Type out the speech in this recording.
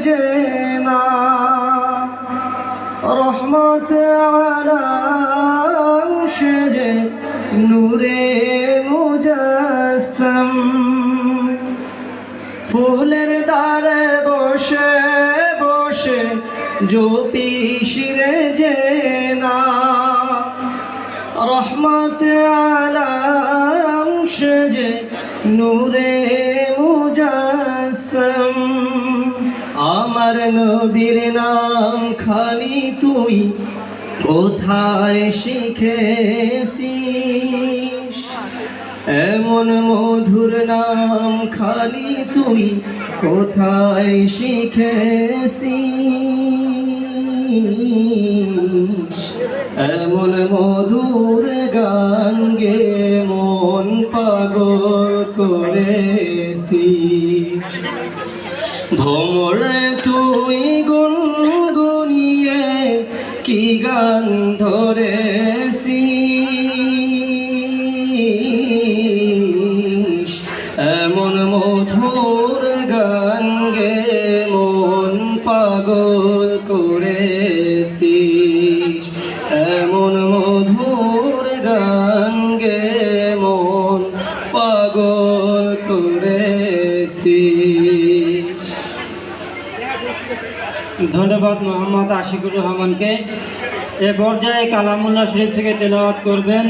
যে না রহমত আলাম সে যে নূরে মুজাসসাম ফুলের দ্বারে বসে বসে জপিসিরে যে না রহমত আলাম সে যে নূরে মুজাসসাম আমার নবীর নাম খালি তুই কোথায় শিখেছিস এমন মধুর নাম খালি তুই কোথায় শিখেছিস এমন মধুর গান গে মন পাগল করেছিস ভ্রমর তুই গুনগুনিয়ে কি গান ধরেছিস এমন মধুর গান গে মন পাগল করেছিস এমন মধুর গান গে মন পাগল করেছিস। ধন্যবাদ মোহাম্মদ আশিকুর রহমানকে। এ পর্যায়ে কালামুল্লাহ শরীফ থেকে তেলাওয়াত করবেন